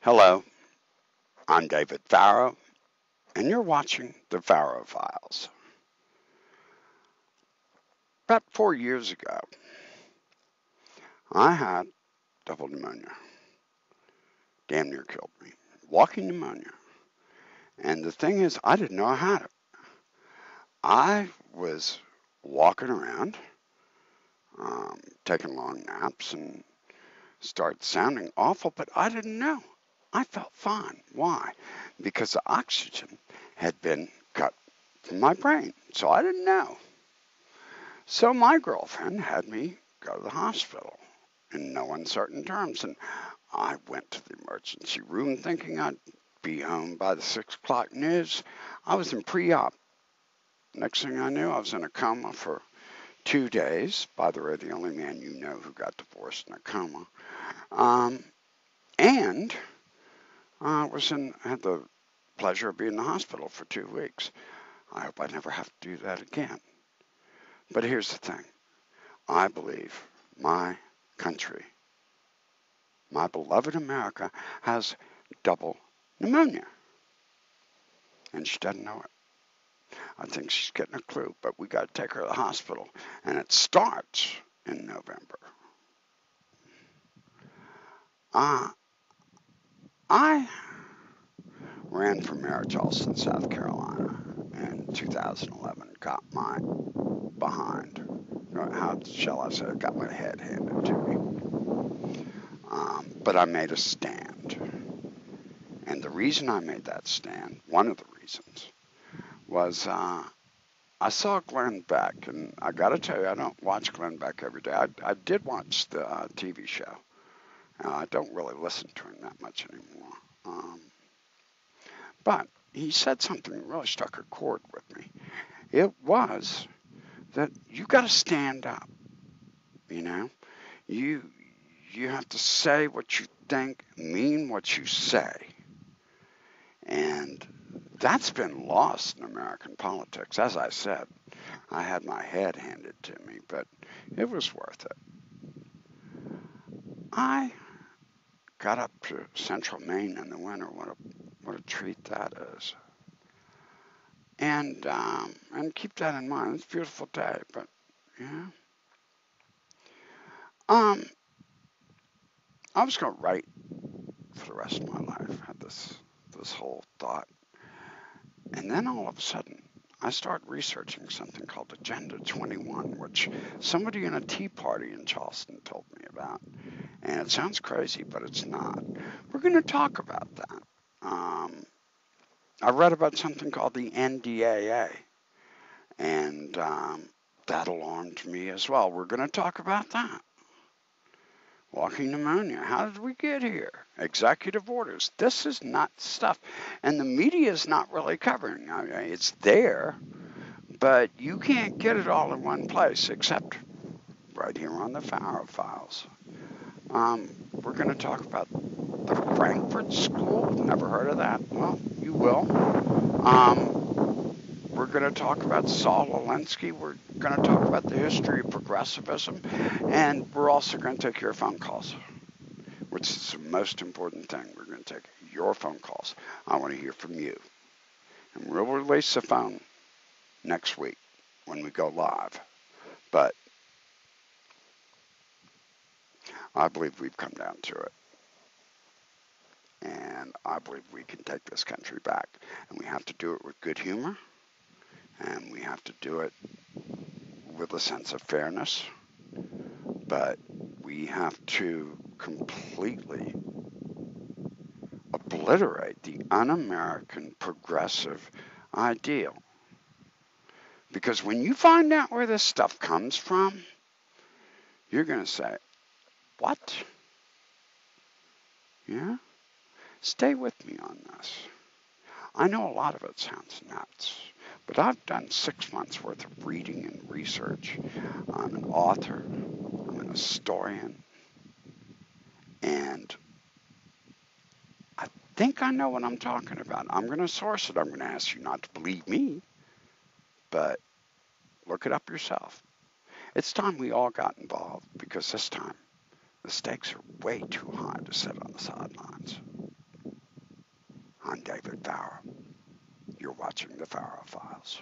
Hello, I'm David Farrow, and you're watching the Farrow Files. About 4 years ago, I had double pneumonia. Damn near killed me. Walking pneumonia. And the thing is, I didn't know I had it. I was walking around, taking long naps, and started sounding awful, but I didn't know. I felt fine. Why? Because the oxygen had been cut from my brain, so I didn't know. So my girlfriend had me go to the hospital in no uncertain terms, and I went to the emergency room thinking I'd be home by the 6 o'clock news. I was in pre-op. Next thing I knew, I was in a coma for 2 days. By the way, the only man you know who got divorced in a coma. And I had the pleasure of being in the hospital for 2 weeks. I hope I never have to do that again. But here's the thing. I believe my country, my beloved America, has double pneumonia. And she doesn't know it. I think she's getting a clue, but we got to take her to the hospital. And it starts in November. I ran for mayor of Charleston, South Carolina in 2011. Got my behind. How shall I say it? Got my head handed to me. But I made a stand. And the reason I made that stand, one of the reasons, was I saw Glenn Beck, and I got to tell you, I don't watch Glenn Beck every day. I did watch the TV show. I don't really listen to him that much anymore. But he said something that really struck a chord with me. It was that you got to stand up. You know, you have to say what you think, mean what you say. And that's been lost in American politics. As I said, I had my head handed to me, but it was worth it. I got up to Central Maine in the winter. What a treat that is. And keep that in mind. It's a beautiful day, but yeah. I was going to write for the rest of my life. I had this whole thought. And then all of a sudden, I started researching something called Agenda 21, which somebody in a Tea Party in Charleston told me about. And it sounds crazy, but it's not. We're going to talk about that. I read about something called the NDAA, and that alarmed me as well. We're going to talk about that. Walking pneumonia. How did we get here? Executive orders. This is not stuff. And the media is not really covering it. I mean, it's there, but you can't get it all in one place except right here on the Farrow Files. We're going to talk about the Frankfurt School. Never heard of that? Well, you will. We're going to talk about Saul Alinsky. We're going to talk about the history of progressivism. And we're also going to take your phone calls, which is the most important thing. We're going to take your phone calls. I want to hear from you. And we'll release the phone next week when we go live. But I believe we've come down to it. And I believe we can take this country back. And we have to do it with good humor. And we have to do it with a sense of fairness. But we have to completely obliterate the un-American progressive ideal. Because when you find out where this stuff comes from, you're going to say, what? Yeah? Stay with me on this. I know a lot of it sounds nuts, but I've done 6 months worth of reading and research. I'm an author, I'm an historian, and I think I know what I'm talking about. I'm going to source it. I'm going to ask you not to believe me, but look it up yourself. It's time we all got involved, because this time the stakes are way too high to sit on the sidelines. I'm David Farrow. You're watching the Farrow Files.